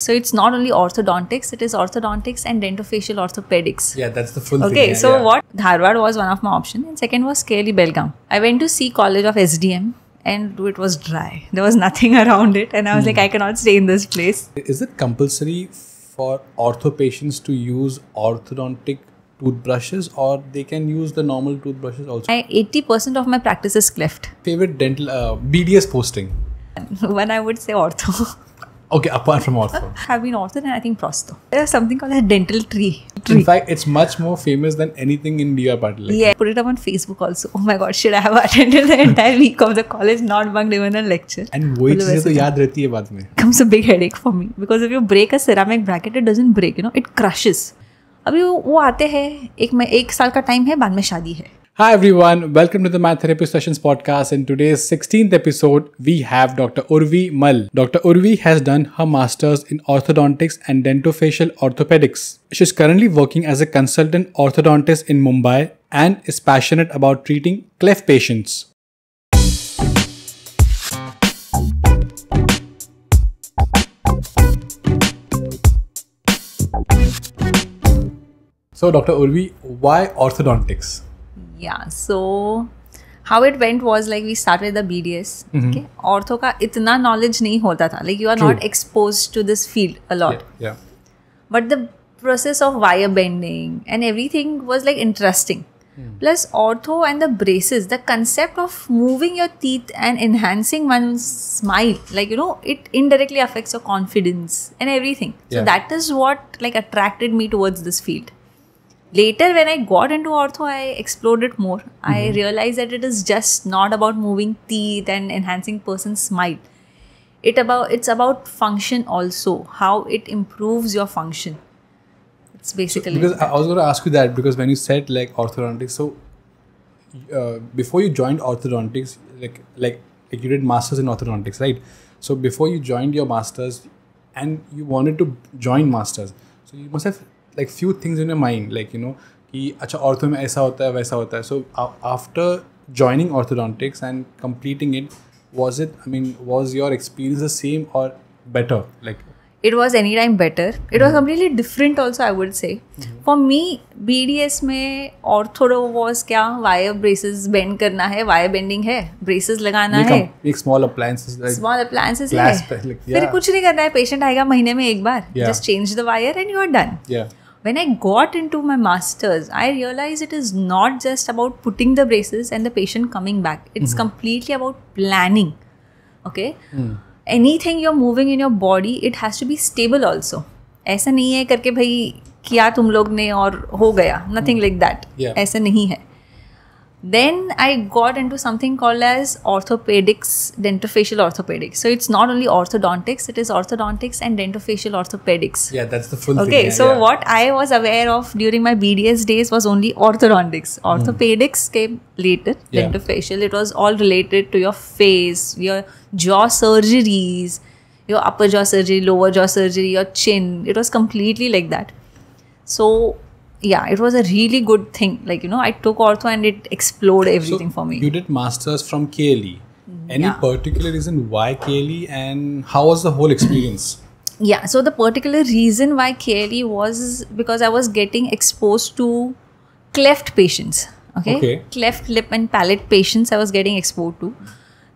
So it's not only orthodontics, it is orthodontics and dentofacial orthopedics. Yeah, that's the full thing. Okay, Yeah, so yeah. what? Dharwad was one of my options, and second was Kelly Belgaum. I went to see College of SDM, and it was dry. There was nothing around it, and I was like, I cannot stay in this place. Is it compulsory for ortho patients to use orthodontic toothbrushes, or they can use the normal toothbrushes also? 80% of my practice is Cleft. Favorite dental BDS posting? When I would say ortho. Okay, apart from ortho. Have been ortho and I think prosto. There's something called a dental tree. In fact, it's much more famous than anything in DR Patil. Like, Yeah, put it up on Facebook also. Oh my god, should I have attended the entire week of the college, not bunked even a lecture? and वही चीजें तो याद रहती है बाद में. Becomes a big headache for me because if you break a ceramic bracket, it doesn't break, it crushes. अभी वो आते हैं एक साल का टाइम है, बाद में शादी है. Hi everyone, welcome to the MADtherapy Sessions podcast. In today's 16th episode, we have Dr. Urvi Mal. Dr. Urvi has done her masters in orthodontics and dentofacial orthopedics. She's currently working as a consultant orthodontist in Mumbai and is passionate about treating cleft patients. So Dr. Urvi, why orthodontics? Yeah, so how it went was like we started the BDS. Okay, ortho का इतना knowledge नहीं होता था. Like you are not exposed to this field a lot. Yeah. But the process of wire bending and everything was like interesting. Plus ortho and the braces, the concept of moving your teeth and enhancing one's smile, like it indirectly affects your confidence and everything. So that is what like attracted me towards this field. Later, when I got into ortho, I explored it more. I realized that it is just not about moving teeth and enhancing person's smile. It's about function also, how it improves your function. It's basically because I was going to ask you that, because when you said like orthodontics, so before you joined orthodontics, like you did masters in orthodontics, right? So before you joined your masters and you wanted to join masters, so you must have like few things in your mind, like कि अच्छा ortho में ऐसा होता है वैसा होता है. So after joining orthodontics and completing it, was your experience the same or better? Like it was anytime better. It was completely different also, I would say. For me, BDS में ortho was क्या wire braces bend करना है, wire bending है, braces लगाना है, एक small appliances है, फिर कुछ नहीं करना है, patient आएगा महीने में एक बार, just change the wire and you are done. Yeah. When I got into my masters, I realized it is not just about putting the braces and the patient coming back. It's completely about planning. Okay? Anything you're moving in your body, it has to be stable also. ऐसा नहीं है करके भाई किया तुम लोग ने और हो गया. Nothing like that. ऐसा नहीं है. Then I got into something called as orthopedics, dentofacial orthopedics. So it's not only orthodontics, it is orthodontics and dentofacial orthopedics. Yeah, that's the full thing. Okay, so what I was aware of during my BDS days was only orthodontics. Orthopedics came later, dentofacial. It was all related to your face, your jaw surgeries, your upper jaw surgery, lower jaw surgery, your chin. It was completely like that. So yeah, it was a really good thing. Like, I took ortho and it exploded everything for me. You did masters from KLE. Any particular reason why KLE, and how was the whole experience? Yeah, so the particular reason why KLE was because I was getting exposed to cleft patients. Okay? Cleft lip and palate patients I was getting exposed to.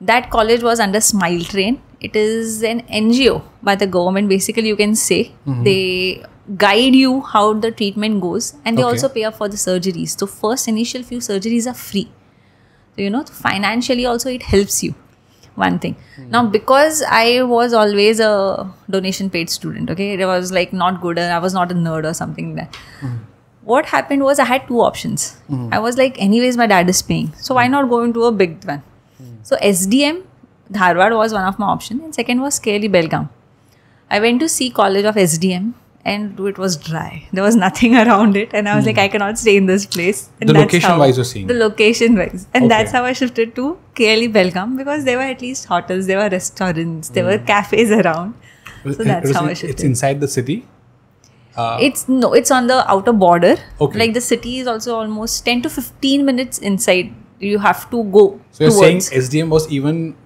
That college was under Smile Train. It is an NGO by the government, basically you can say. They guide you how the treatment goes, and they also pay up for the surgeries. So first initial few surgeries are free. So, financially also it helps you. One thing. Now, because I was always a donation paid student, okay, it was like not good and I was not a nerd or something like that. What happened was I had two options. I was like, anyways, my dad is paying, so why not go into a big one? So SDM, Dharwad was one of my options, and second was Kelly Belgaum. I went to see College of SDM, and it was dry. There was nothing around it, and I was like, I cannot stay in this place. And the location-wise you're seeing? The location-wise. And that's how I shifted to Kelly Belgaum, because there were at least hotels, there were restaurants, there were cafes around. So that's how I shifted. It's inside the city? It's on the outer border. Like the city is also almost 10 to 15 minutes inside. You have to go. So you're saying SDM was even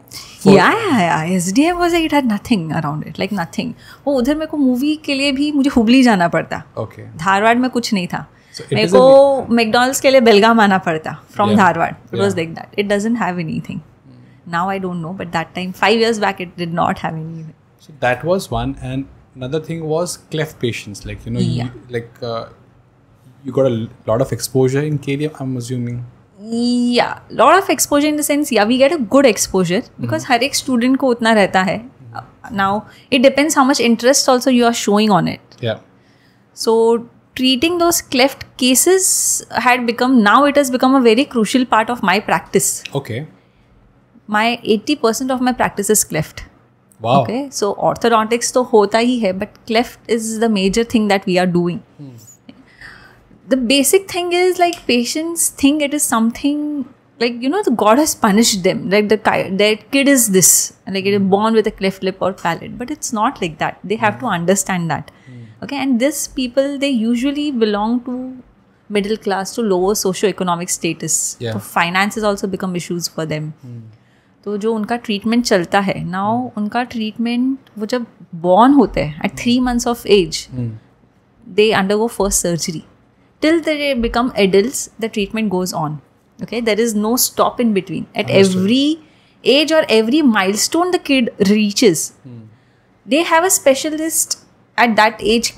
Yeah. SDM was like, it had nothing around it, like nothing. वो उधर मेरे को movie के लिए भी मुझे हुबली जाना पड़ता. Okay. धारवाड़ में कुछ नहीं था. मेरे को मैकडॉनल्ड्स के लिए बेलगाम आना पड़ता from Dharwad. It was like that. It doesn't have anything. Now I don't know, but that time 5 years back it did not have anything. So that was one, and another thing was cleft patients. Like you got a lot of exposure in KD, I'm assuming. Yeah, lot of exposure in the sense, yeah, we get a good exposure because हर एक student को उतना रहता है. Now it depends how much interest also you are showing on it. Yeah. So treating those cleft cases it has become a very crucial part of my practice. Okay. My 80% of my practice is cleft. Wow. Okay, so orthodontics तो होता ही है, but cleft is the major thing that we are doing. The basic thing is like patients think it is something like, the God has punished them. Like their kid is this, like it is born with a cleft lip or palate, but it's not like that. They have to understand that. Okay, and these people, they usually belong to middle class to lower socio-economic status. Yeah. So finances also become issues for them. तो जो उनका treatment चलता है now, उनका treatment वो जब born होते हैं eight 3 months of age, they undergo first surgery. Till they become adults, the treatment goes on. Okay, there is no stop in between. At every age or every milestone the kid reaches, they have a specialist at that age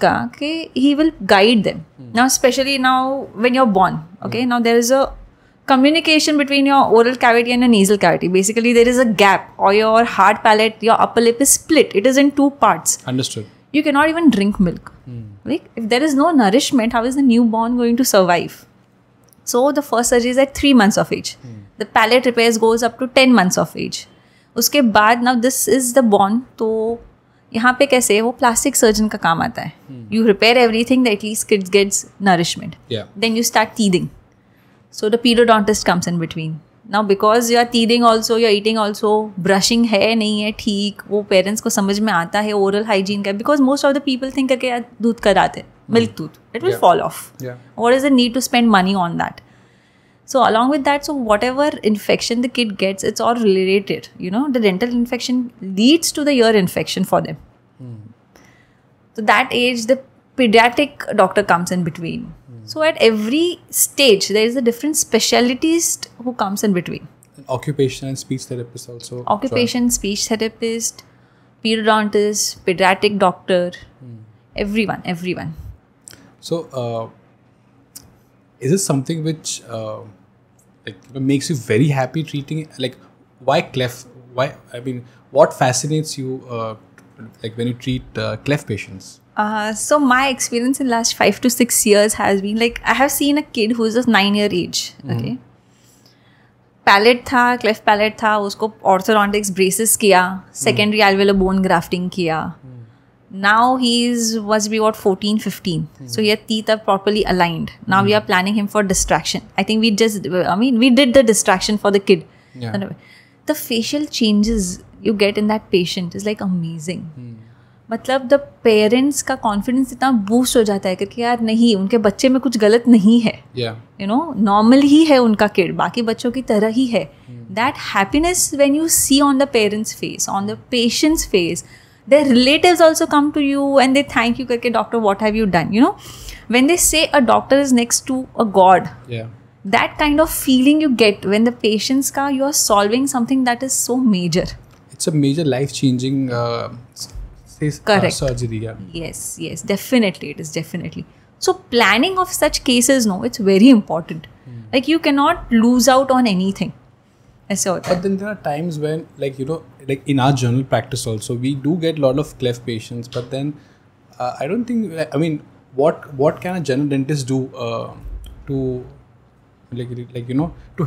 he will guide them. Now, especially now when you're born, okay, now there is a communication between your oral cavity and your nasal cavity. Basically, there is a gap, or your hard palate, your upper lip is split. It is in 2 parts. Understood. You cannot even drink milk. Like, if there is no nourishment, how is the newborn going to survive? So, the first surgery is at 3 months of age. The palate repairs goes up to 10 months of age. उसके बाद, now this is the bond. तो यहाँ पे कैसे वो plastic surgeon का काम आता है. You repair everything that at least kids gets nourishment. Yeah. Then you start teething. So the periodontist comes in between. Now because you are teething also, you are eating also, brushing है नहीं है ठीक, वो parents को समझ में आता है oral hygiene का, because most of the people think कि यार दूध कराते milk tooth, it will fall off. Yeah. What is the need to spend money on that? So along with that, so whatever infection the kid gets, it's all related. The dental infection leads to the ear infection for them. So that age, the pediatric doctor comes in between. So at every stage, there is a different specialist who comes in between. Occupation and speech therapist also. Occupation, speech therapist, periodontist, pediatric doctor, everyone. So, is this something which makes you very happy treating? Like, why cleft? Why? I mean, what fascinates you? When you treat cleft patients? So my experience in last 5 to 6 years has been like, I have seen a kid who is of 9-year age. Okay, palate था, cleft palate था, उसको orthodontics braces किया, secondary alveolar bone grafting किया. Now was be 14-15. So your teeth are properly aligned. Now we are planning him for distraction. I think we did the distraction for the kid. Yeah. The facial changes you get in that patient is like amazing. मतलब the parents का confidence इतना boost हो जाता है कि यार नहीं, उनके बच्चे में कुछ गलत नहीं है. नॉर्मल ही है उनका किड, बाकी बच्चों की तरह ही है. That happiness when you see on the parents face, on the patients face, their relatives also come to you and they thank you karke, doctor, what have you done? When they say a doctor is next to a god, that kind of feeling you get when the patients you are solving something that is so major. It's a major life-changing surgery. Yes, definitely, it is definitely. So planning of such cases, it's very important. Like you cannot lose out on anything. But then there are times when, like in our general practice also, we do get a lot of cleft patients. But then I don't think, what can a general dentist do to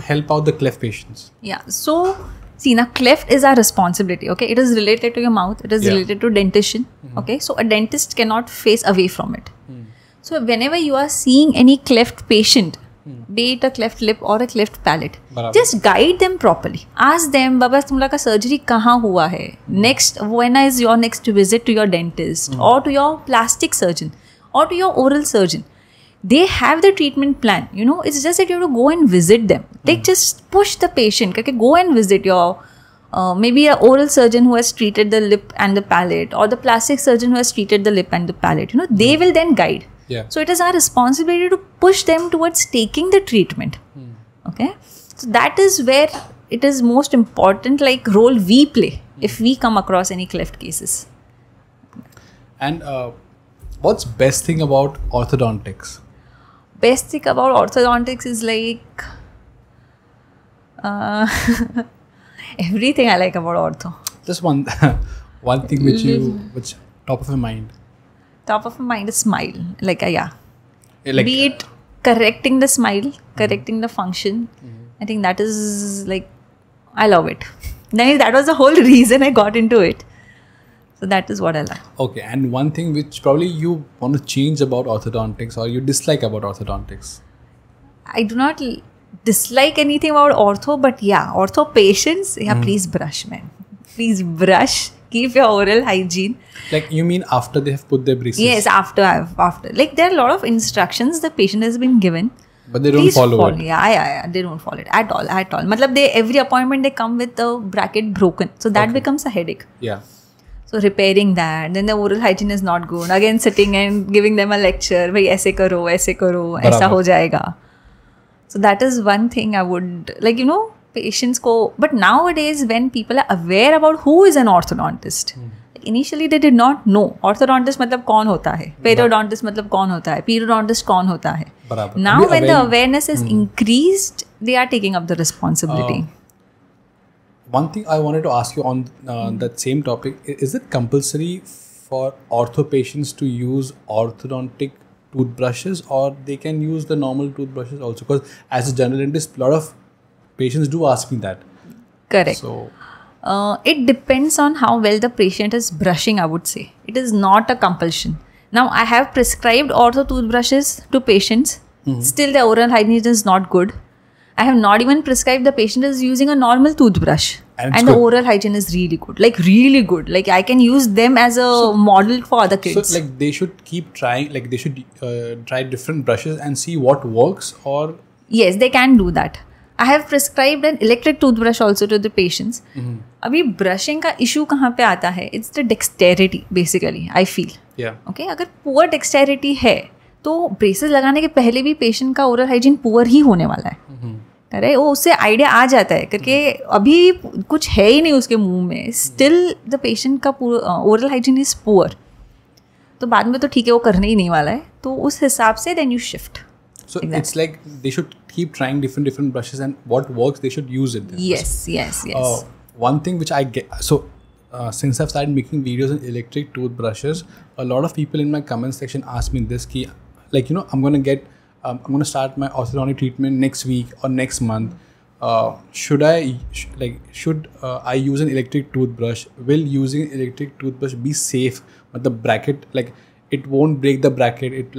help out the cleft patients? Yeah. So see, now cleft is our responsibility. Okay, it is related to your mouth. It is related to dentition. Okay, so a dentist cannot face away from it. So whenever you are seeing any cleft patient, be it a cleft lip or a cleft palate, just guide them properly. Ask them, Baba, tumla ka surgery kahan hua hai? Next, when is your next visit to your dentist or to your plastic surgeon or to your oral surgeon? They have the treatment plan. It's just that you have to go and visit them. They just push the patient. Okay, go and visit your maybe an oral surgeon who has treated the lip and the palate, or the plastic surgeon who has treated the lip and the palate. They will then guide. Yeah. So it is our responsibility to push them towards taking the treatment. Okay. So that is where it is most important, like role we play if we come across any cleft cases. And what's best thing about orthodontics? Best thing about orthodontics is like everything I like about ortho. Just one thing which top of your mind. Top of my mind is smile. Like be it correcting the smile, correcting the function. I think that is like, I love it. Then that was the whole reason I got into it. So that is what I like. Okay, and one thing which probably you want to change about orthodontics or you dislike about orthodontics? I do not dislike anything about ortho, but ortho patients, please brush, man. Please brush. Keep your oral hygiene. Like, you mean after they have put their braces? Yes, after. Like, there are a lot of instructions the patient has been given. But they don't follow it. Yeah. They don't follow it at all. Matlab, every appointment they come with the bracket broken. So that becomes a headache. Yeah. So repairing that. Then the oral hygiene is not good. Again, sitting and giving them a lecture. Bhai, aise karo, aisa ho jayega. So that is one thing I would, patients ko. But nowadays, when people are aware about who is an orthodontist, initially they did not know orthodontist matlab kaun hota hai, periodontist matlab kaun hota hai, periodontist kaun hota hai. Barabar. Now when the awareness is increased, they are taking up the responsibility. One thing I wanted to ask you on that same topic, is it compulsory for ortho patients to use orthodontic toothbrushes, or they can use the normal toothbrushes also? Because as a general dentist, a lot of patients do ask me that. Correct. So it depends on how well the patient is brushing, I would say. It is not a compulsion. Now, I have prescribed ortho toothbrushes to patients. Still, the oral hygiene is not good. I have not even prescribed the patient is using a normal toothbrush. And the oral hygiene is really good. Like, really good. Like, I can use them as a model for other kids. So, like, they should keep trying, like, they should try different brushes and see what works, or? Yes, they can do that. I have prescribed an electric toothbrush also to the patients. Abhi brushing ka issue kahan pe aata hai? It's the dexterity, basically, I feel. Yeah. Okay, agar poor dexterity hai, तो braces लगाने के पहले भी patient का oral hygiene poor ही होने वाला है. अरे वो उससे आइडिया आ जाता है करके अभी कुछ है ही नहीं उसके मुंह में. Still the patient का oral hygiene is poor. तो बाद में तो ठीक है वो करने ही नहीं वाला है. तो उस हिसाब से then you shift. So it's like they should keep trying different brushes, and what works they should use it. Yes. One thing which I get, since I've started making videos on electric toothbrushes, a lot of people in my comment section ask me this ki, like, I'm gonna start my orthodontic treatment next week or next month. Should I use an electric toothbrush? Will using an electric toothbrush be safe? But the bracket, like, it won't break the bracket.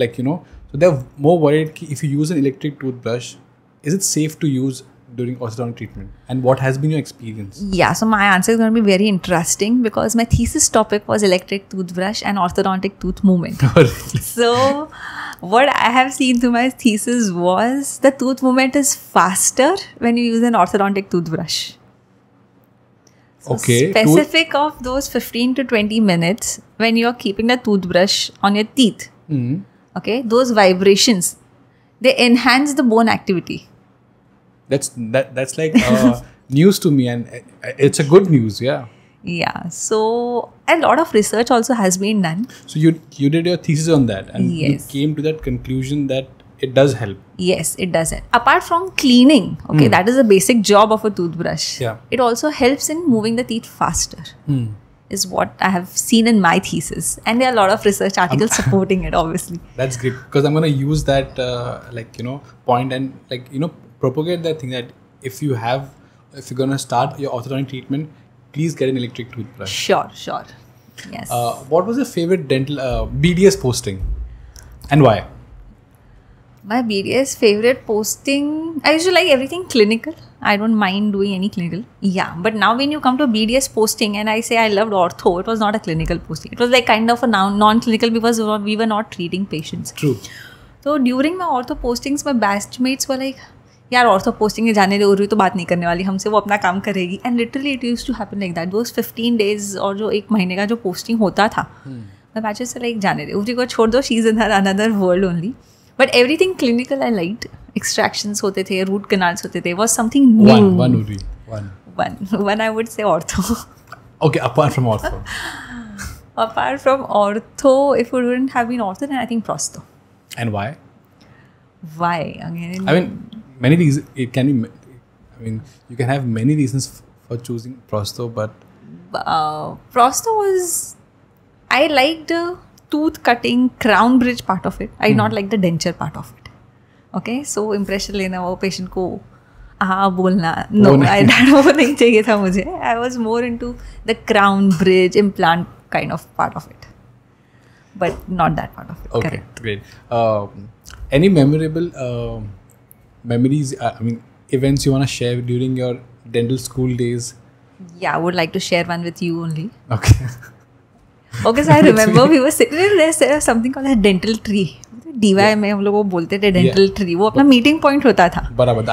So they're more worried ki if you use an electric toothbrush, is it safe to use during orthodontic treatment? And what has been your experience? Yeah, so my answer is going to be very interesting because my thesis topic was electric toothbrush and orthodontic tooth movement. So what I have seen through my thesis was the tooth movement is faster when you use an orthodontic toothbrush. So specific of those 15 to 20 minutes when you're keeping the toothbrush on your teeth. Okay, those vibrations, they enhance the bone activity. That's like news to me, and it's a good news, yeah. Yeah, so a lot of research also has been done. So you did your thesis on that, and you came to that conclusion that it does help. Yes, it does help. Apart from cleaning, okay, that is a basic job of a toothbrush. Yeah. It also helps in moving the teeth faster. Is what I have seen in my thesis, and there are a lot of research articles supporting it, obviously. That's great, because I'm going to use that point and propagate that thing that if you're going to start your orthodontic treatment, please get an electric toothbrush. Sure. Yes. What was your favorite dental BDS posting, and why? My BDS favorite posting, I used to like everything clinical. I don't mind doing any clinical. Yeah, but now when you come to a BDS posting and I say I loved ortho, it was not a clinical posting. It was like kind of a non-clinical because we were not treating patients. True. So during my ortho postings, my batchmates were like, यार ortho posting है, जाने दे, उर्वी तो बात नहीं करने वाली हमसे, वो अपना काम करेगी. And literally it used to happen like that. Those 15 days और जो 1 महीने का जो पोस्टिंग होता था, मैं बैचेस से लाइक जाने दे, उर्वी को छोड़ दो, she is in her another world only. But everything clinical I liked. Extractions होते थे, रूट कैनाल्स होते थे, was something new. One I would say ortho. Okay, apart from ortho. Apart from ortho, if it wouldn't have been ortho, then I think prosto. And why? Why? Again, I mean, many reasons. It can be. I mean, you can have many reasons for choosing prosto, but prosto was. I liked the tooth cutting, crown bridge part of it. I did not like the denture part of it. Okay, so impression लेना वो patient को हाँ बोलना, no, वो नहीं चाहिए था मुझे. I was more into the crown bridge implant kind of part of it, but not that part of it. Okay, correct. Great. Any memorable memories? I mean, events you wanna share during your dental school days? Yeah, I would like to share one with you only. Okay. Okay, so I remember we were sitting there was something called a dental tree. DY में हम लोग वो बोलते थे dental tree. वो अपना meeting point होता था. बराबर.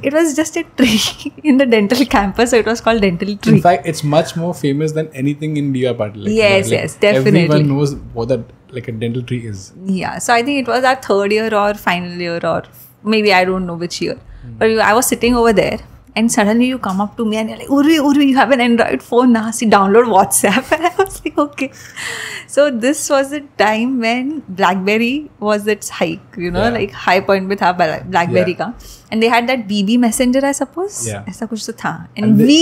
It was just a tree in the dental campus, so it was called dental tree. In fact, it's much more famous than anything in DY Party. Like, yes, yes, definitely. Everyone knows what that like a dental tree is. Yeah, so I think it was our 3rd year or final year, or maybe I don't know which year. But I was sitting over there. And suddenly you come up to me and you're like, Urvi, you have an Android phone now. See, download WhatsApp. And I was like, okay. So this was the time when BlackBerry was its hike, you know, like high point में था BlackBerry का. And they had that BB Messenger, I suppose. Yeah. ऐसा कुछ तो था. And we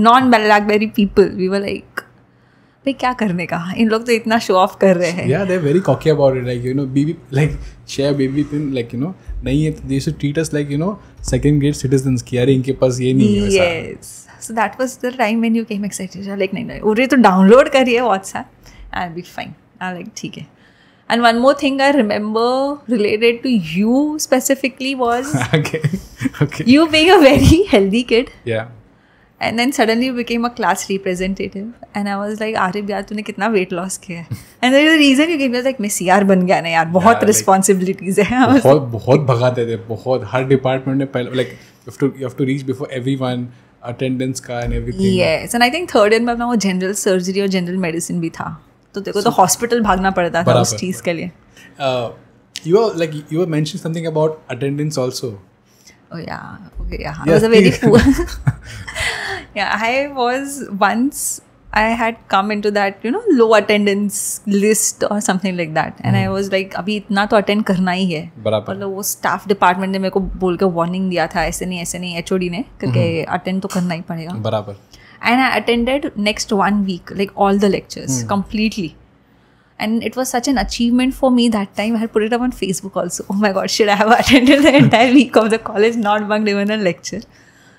non-BlackBerry people, we were like, भाई क्या करने का, इन लोग तो इतना शो ऑफ कर रहे हैं. Yeah, they're very cocky about it. Like, you know, BB, like share BB pin, like, you know, नहीं है, they should treat us like, you know, second grade citizens कि यार इनके पास ये नहीं है. Yes. So that was the time when you came excited. Like नहीं, उरे तो download करिए WhatsApp. I'll be fine. I'm like ठीक है. And one more thing I remember related to you specifically was okay. You being a very healthy kid. Yeah. And then suddenly you became a class representative. And I was like, Arib यार तूने कितना weight loss किया है. And then the reason you gave me was like, मैं CR बन गया ना यार, बहुत responsibilities है. बहुत भगाते थे, बहुत हर department में पहले like you have to reach before everyone, attendance का and everything. Yes, and I think 3rd year में अपना वो general surgery और general medicine भी था. तो देखो तो hospital भागना पड़ता था उस चीज़ के लिए. You were mentioning something about attendance also. Oh yeah, okay, yeah. I was a very poor. Yeah, I was once. I had come into that, you know, low attendance list or something like that, and I was like, अभी इतना तो attend करना ही है. मतलब वो staff department ने मेरे को बोल के warning दिया था, ऐसे नहीं HOD ने करके attend तो करना ही पड़ेगा. बराबर. And I attended next 1 week, like all the lectures completely. And it was such an achievement for me that time. I had put it up on Facebook also. Oh my God, should I have attended the entire week of the college, not bunked even a lecture?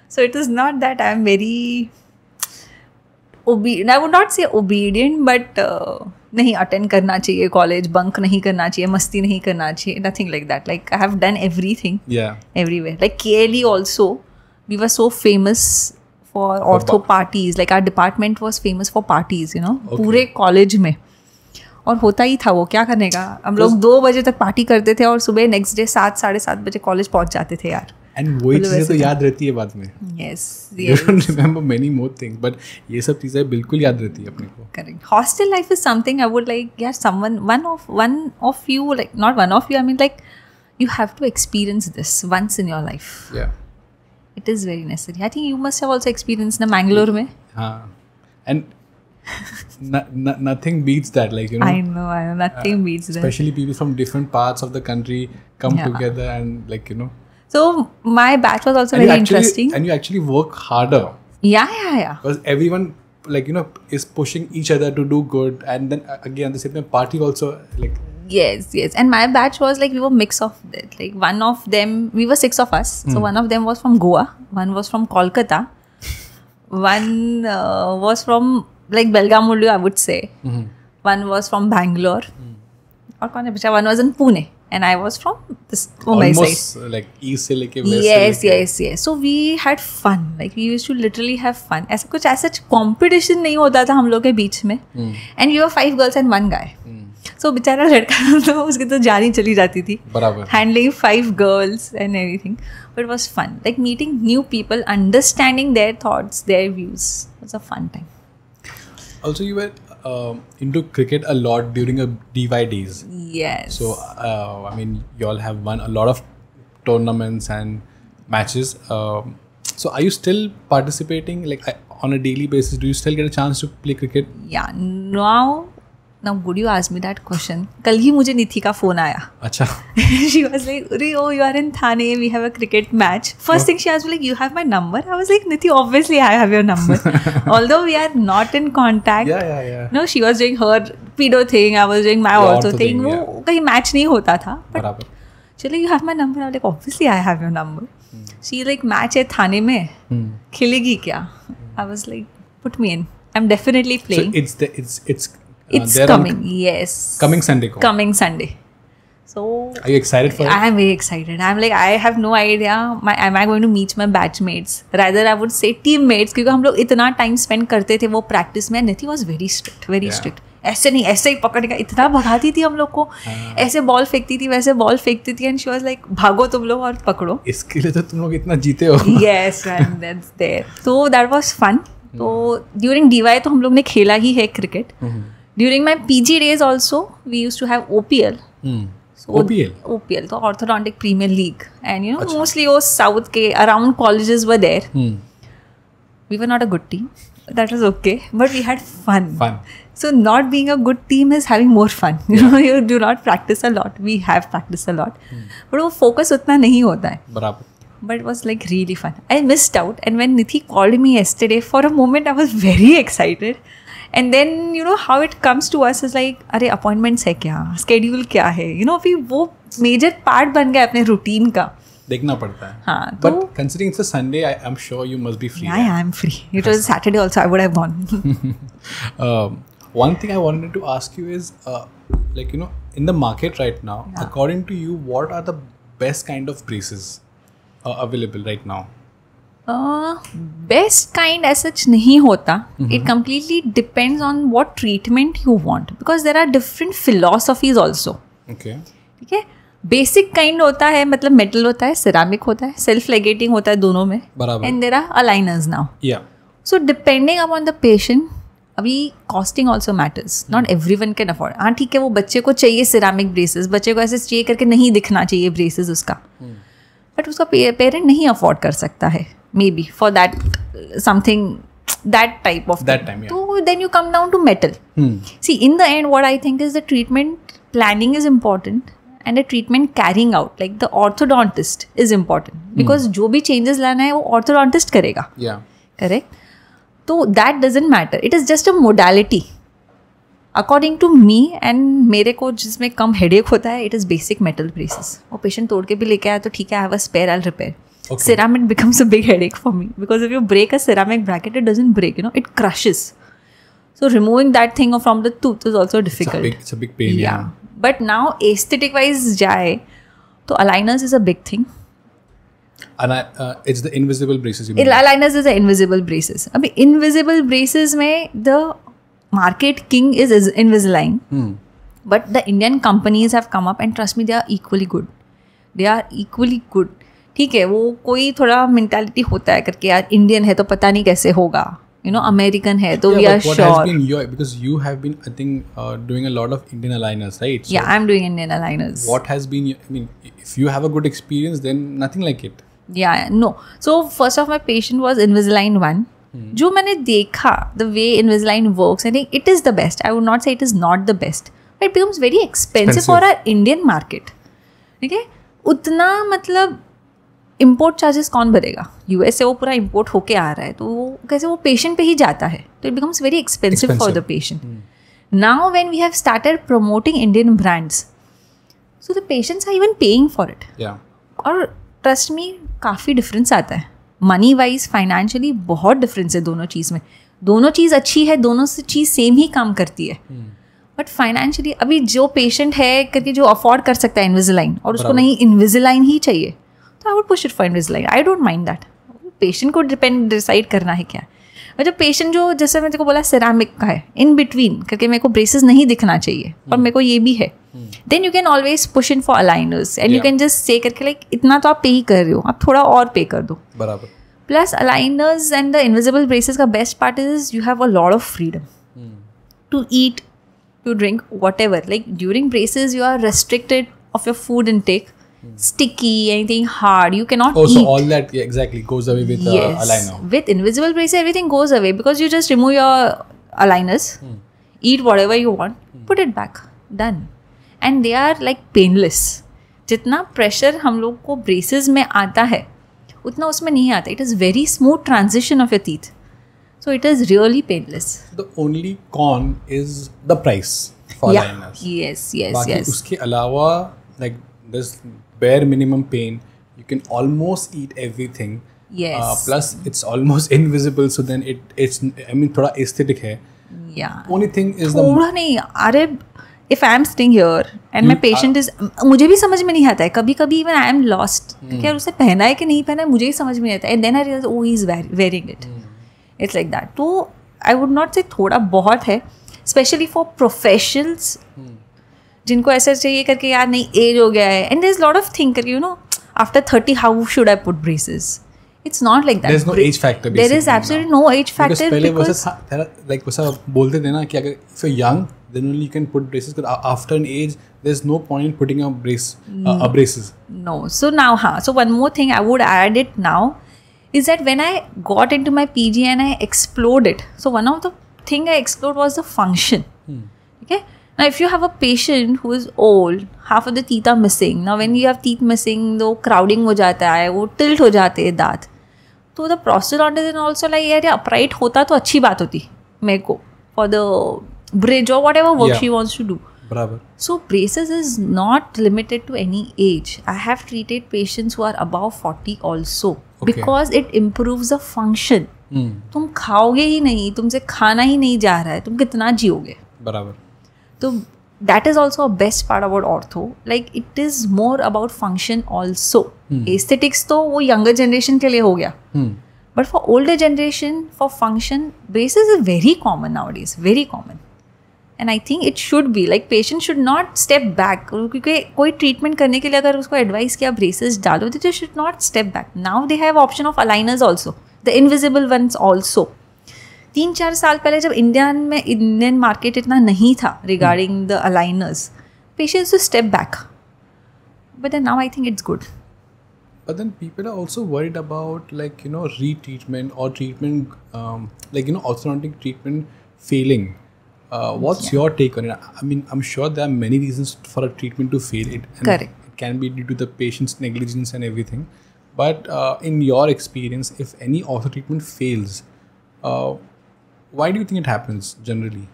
So it was not that I'm very obedient. I would not say obedient, but नहीं attend करना चाहिए college, bunk नहीं करना चाहिए, मस्ती नहीं करना चाहिए, nothing like that. Like I have done everything, everywhere. Like KLE also, we were so famous for ortho parties. Like our department was famous for parties, you know, पूरे college में. और होता ही था वो, क्या करने का. हम लोग 2 बजे तक पार्टी करते थे और सुबह नेक्स्ट डे 7-7:30 बजे कॉलेज पहुंच जाते थे यार. एंड वही चीज़ें तो याद रहती है बाद में. Yes. You don't remember many more things, but ये सब चीज़ें बिल्कुल याद रहती है अपने को. Correct. Hostel life is something I would like, yeah, one of you, like not one of you, I mean like you have to experience this once in your life. Yeah. It is very necessary. I think you must have also experienced in Mangalore में. हाँ. And nothing beats that, like, you know. I know, nothing beats that. Especially people from different parts of the country come together and, like, you know. So my batch was also very interesting. And you actually work harder. Yeah. Because everyone, like, you know, is pushing each other to do good, and then again the same party also, like. Yes. And my batch was like, we were mix of that. Like one of them, we were 6 of us. So one of them was from Goa, one was from Kolkata, one was from like Belgaum, I would say. One was from Bangalore. और कौन है बचा? One was in Pune, and I was from this Mumbai side. Almost like east से लेके west. Yes. So we had fun. Like we used to literally have fun. ऐसा competition नहीं होता था हम लोग के बीच में. And we were 5 girls and 1 guy. सो बेचारा लड़का तो उसकी तो जान ही चली जाती थी, बराबर, handling 5 girls and everything, but it was fun, like meeting new people, understanding their thoughts, their views. It was a fun time. Also you were into cricket a lot during a DY days. Yes. So I mean you all have won a lot of tournaments and matches. So are you still participating like on a daily basis? Do you still get a chance to play cricket? Yeah, now good you asked me that question. कल ही मुझे निथि का phone आया. अच्छा. She was like, oh, you are in Thane, we have a cricket match. First thing she asked me, like, you have my number? I was like, Nithi, obviously I have your number. Although we are not in contact. Yeah. No, she was doing her pedo thing, I was doing my ortho thing. वो कहीं match नहीं होता था. बराबर. She like, you have my number? I was like, obviously I have your number. She like, match है थाने में, खेलेगी क्या? I was like, put me in. I'm definitely playing. So it's coming, yes. Coming Sunday. Coming Sunday. So are you excited for it? I am very excited. I'm like, I have no idea. Am I going to meet my batchmates? Rather, I would say teammates, क्योंकि हम लोग इतना time spend करते थे वो practice में. Nithi was very strict, very strict. ऐसे नहीं, ऐसे ही पकड़ के इतना भगाती थी हम लोग को, ऐसे बॉल फेंकती थी, वैसे बॉल फेंकती थी, एंड शी वाज लाइक, भागो तुम लोग और पकड़ो. इसके लिए तो तुम लोग इतना जीते हो. Yes, and that's there. So that was fun. तो during DY तो हम लोग ने खेला ही है cricket. During my PG days also, we used to have OPL. So OPL, तो Orthodontic Premier League. And you know, mostly वो South के around colleges were there. We were not a good team. That was okay. But we had fun. So not being a good team is having more fun. You know, you do not practice a lot. We have practiced a lot. But वो focus उतना नहीं होता है. बराबर. But it was like really fun. I missed out. And when Nithi called me yesterday, for a moment I was very excited. And then, you know, how it comes to us is like, अरे appointments है क्या, schedule क्या है, you know, अभी वो major part बन गया अपने routine का. देखना पड़ता है. हाँ. But considering it's a Sunday, I'm sure you must be free. Yeah, I'm free. It was Saturday also, I would have gone. One thing I wanted to ask you is, like, you know, in the market right now, according to you, what are the best kind of braces available right now? Best kind as such नहीं होता. It completely depends on what treatment you want, because there are different philosophies also. Okay. ठीक है. Basic kind होता है, मतलब metal होता है, ceramic होता है, self ligating होता है दोनों में. बराबर. And there are aligners now. Yeah. So depending upon the patient, अभी costing also matters. Not everyone can afford. हाँ ठीक है, वो बच्चे को चाहिए ceramic braces, बच्चे को ऐसे चाहिए करके नहीं दिखना चाहिए braces उसका. But उसका parent नहीं afford कर सकता है. Maybe for that something, that type of that thing. Time, yeah. So then you come down to metal. See, in the end, what I think is the treatment planning is important, and the treatment carrying out, like the orthodontist, is important, because जो भी changes लाना है वो orthodontist करेगा. Yeah. Correct. So that doesn't matter. It is just a modality. According to me, and मेरे को जिसमें कम headache होता है, it is basic metal braces. वो patient तोड़ के भी लेके आया तो ठीक है, I have a spare, I'll repair. Okay. Ceramic becomes a big headache for me, because if you break a ceramic bracket, it doesn't break, you know, it crushes. So removing that thing from the tooth is also difficult. It's a big pain. Yeah. But now aesthetic wise जाए तो aligners is a big thing. And it's the invisible braces you mean? Aligners is the invisible braces. अभी invisible braces में the market king is Invisalign. But the Indian companies have come up, and trust me, they are equally good. They are equally good. ठीक है, वो कोई थोड़ा mentality होता है करके, यार इंडियन है तो पता नहीं कैसे होगा, you know, American है तो we are sure. What has been your, because you have been, I think, doing a lot of Indian aligners, right? So yeah, I'm doing Indian aligners. What has been, I mean, if you have a good experience, then nothing like it. Yeah, no. So first of my patient was Invisalign 1. जो मैंने देखा, the way Invisalign works, I think it is the best. I would not say it is not the best. But it becomes very expensive for our Indian market. ठीक है, उतना मतलब import charges कौन भरेगा? US से वो पूरा import होके आ रहा है, तो वो कैसे वो पेशेंट पे ही जाता है, तो it becomes very expensive for the patient. Now when we have started promoting Indian brands, so the patients are even paying for it. और ट्रस्ट मी, काफ़ी डिफरेंस आता है मनी वाइज, फाइनेंशियली बहुत डिफरेंस है दोनों चीज़ में. दोनों चीज़ अच्छी है, दोनों से चीज़ सेम ही काम करती है, बट फाइनेंशियली अभी जो पेशेंट है करके जो अफोर्ड कर सकता है इन्विजिलाइन, और उसको नहीं इन्विजिलाइन ही चाहिए, तो I would push it for Invisalign. I don't mind that. Patient को डिसाइड करना है क्या. मतलब पेशेंट जो जैसे मैं तेरे को बोला सेरामिक का है इन बिटवीन करके मेरे को ब्रेसेस नहीं दिखना चाहिए और मेरे को ये भी है, then you can always push in for aligners and you can just say करके लाइक इतना तो आप पे ही कर रहे हो, आप थोड़ा और पे कर दो. बराबर. Plus aligners and the invisible braces का best part is you have a lot of freedom to eat, to drink, whatever. Like during braces you are restricted of your food intake. Sticky, anything hard, you cannot eat. So all that exactly goes away with aligner. With invisible braces, everything goes away because you just remove your aligners, eat whatever you want, put it back, done. And they are like painless. जितना pressure हम लोग को braces में आता है उतना उसमें नहीं आता. It is very smooth transition of your teeth. So it is really painless. The only con is the price for aligners. Yes. बाकी उसके अलावा like this bare minimum pain, you can almost eat everything. Yes. Plus it's almost invisible, so then it's I mean थोड़ा aesthetic है. Yeah. Only thing is थोड़ा नहीं. अरे if I am sitting here and my patient is, मुझे भी समझ में नहीं आता है कभी कभी when I am lost कि यार उसे पहना है कि नहीं पहना है, मुझे ही समझ में नहीं आता है. And then I realize oh he is wearing it. It's like that. तो I would not say थोड़ा बहुत है, especially for professionals जिनको ऐसा चाहिए करके यार नहीं एज हो गया है. And there is lot of thing करके, you know, after 30 how should I put braces. It's not like that. There is no age factor. There is absolutely no age factor. पहले लाइक वैसा बोलते थे ना कि अगर if you young then only you can put braces, but after an age there is no point putting a braces. No. So now so one more thing I would add it now is that when I got into my PG and I explored it, so one of the thing I explored was the function. Okay. Now, if you have a patient who is old, half of the teeth are missing. Now, when you have teeth missing, तो crowding हो जाता है, वो tilt हो जाते हैं दांत. तो the prosthodontist is also like यार upright होता तो अच्छी बात होती मेरे को for the bridge or whatever work she wants to do. बराबर. So braces is not limited to any age. I have treated patients who are above 40 also. Okay. Because it improves the function. तुम खाओगे ही नहीं, तुमसे खाना ही नहीं जा रहा है, तुम कितना जियोगे. बराबर. तो that is also a best part about ortho. Like it is more about function also. Aesthetics तो वो younger generation के लिए हो गया. But for older generation, for function, braces is very common nowadays. Very common. And I think it should be like patient should not step back. क्योंकि कोई treatment करने के लिए अगर उसको एडवाइस किया ब्रेसेस डालो, they should not step back. Now they have option of aligners also, the invisible ones also. 3-4 साल पहले जब इंडियन मार्केट इतना नहीं था regarding the aligners, patients to step back. But then now I think it's good. But then people are also worried about like, you know, retreatment or treatment like, you know, orthodontic treatment failing. What's your take on it? I mean, I'm sure there are many reasons for a treatment to fail. Correct. It can be due to the patient's negligence and everything. But in your experience, if any ortho treatment fails, why do you think it happens generally?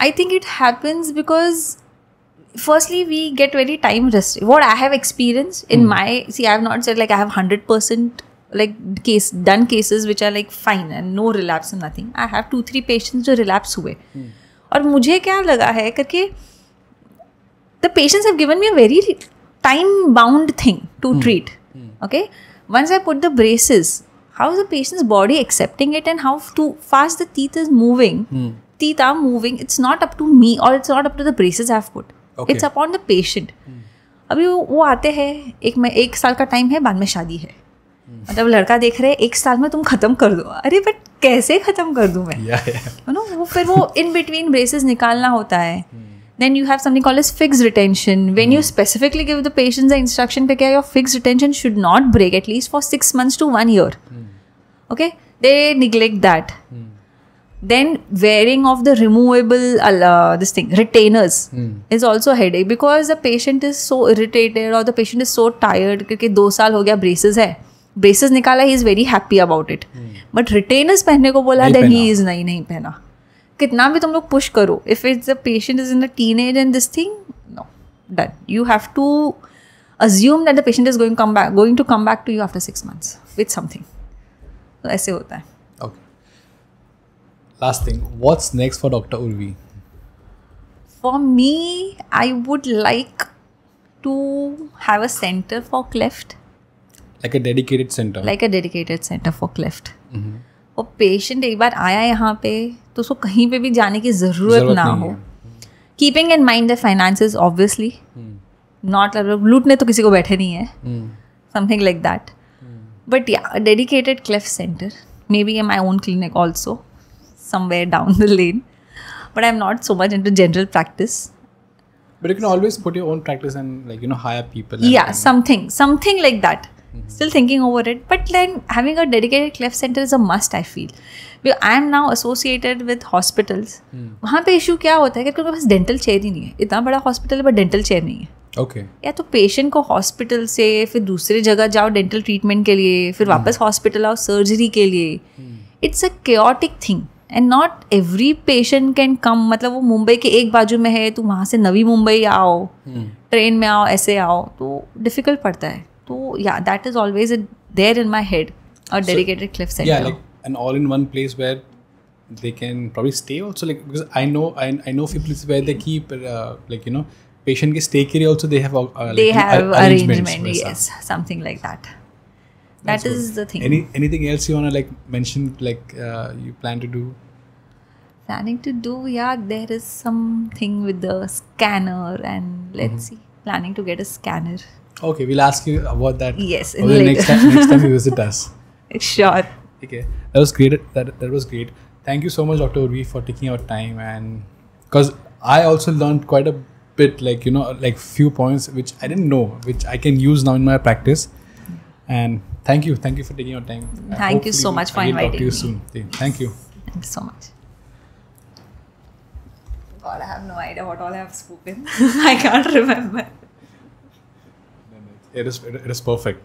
I think it happens because firstly we get very time restricted. What I have experienced in my, see, I have not said like I have 100% like done cases which are like fine and no relapse and nothing. I have 2-3 patients जो relapse हुए. और मुझे क्या लगा है करके the patients have given me a very time bound thing to treat. Okay, once I put the braces, how is the patient's body accepting it and how too fast the teeth is moving. Teeth are moving. It's not up to me or it's not up to the braces I have put. Okay. It's upon the patient. अभी वो आते हैं, एक साल का time है, बाद में शादी है. मतलब लड़का देख रहे 1 साल में तुम खत्म कर दो. अरे बट कैसे खत्म कर दूं मैं? वो फिर वो इन बिटवीन ब्रेसेस निकालना होता है. Then you have something called as fixed retention. When you specifically give the patients the instruction that your fixed retention should not break at least for 6 months to 1 year. Okay, they neglect that. Then wearing of the removable retainers is also a headache because the patient is so irritated or the patient is so tired क्योंकि 2 साल हो गया braces है. Braces निकाला, he is very happy about it. But retainers पहनने को बोला, then he is नहीं पहना. कितना भी तुम लोग push करो, if it's the patient is in the teenage and this thing, no, done. You have to assume that the patient is going to come back to you after 6 months with something. तो ऐसे होता है. Okay. Last thing, what's next for Dr. Urvi? For me, I would like to have a center for Cleft. Like a dedicated center. Like a dedicated center for Cleft. और patient एक बार आया यहाँ पे तो उसको कहीं पे भी जाने की ज़रूरत ना हो. Keeping in mind the finances obviously, not लूटने तो किसी को बैठे नहीं है, समथिंग लाइक दैट. बट या dedicated cleft centre, may be in my own clinic also somewhere down the lane, but I'm not so much into general practice. But you can always put your own practice and like, you know, hire people. Yeah, something like that. Still thinking over it, but then having a dedicated cleft center is a must, I feel. Because I am now associated with hospitals. वहाँ पे issue क्या होता है कि उनके पास dental chair ही नहीं है. इतना बड़ा hospital है but dental chair नहीं है. Okay. या तो पेशेंट को हॉस्पिटल से फिर दूसरे जगह जाओ डेंटल ट्रीटमेंट के लिए, फिर वापस हॉस्पिटल आओ सर्जरी के लिए. It's a chaotic thing. And not every patient can come. मतलब वो मुंबई के एक बाजू में है तो वहाँ से नवी मुंबई आओ, ट्रेन में आओ, ऐसे आओ, तो डिफिकल्ट पड़ता है. तो या that is always there in my head, a dedicated cleft centre. Yeah, like an all-in-one place where they can probably stay also, like because I know few places where they keep like, you know, patient के stay के लिए also they have they have arrangement, वैसा. yes, something like that. That's That is good. the thing. Anything else you wanna like mention, like you plan to do? Planning to do, yeah, there is something with the scanner and let's see, planning to get a scanner. Okay, we'll ask you about that. Yes, next time you visit us. Sure. Okay, that was great. That was great. Thank you so much, Dr. Urvi, for taking your time, and because I also learned quite a bit, like, you know, like few points which I didn't know, which I can use now in my practice. And thank you for taking your time. Thank you so much for inviting me. Talk to you soon. Thank you. Thank you so much. God, I have no idea what all I have spoken. I can't remember. It is perfect.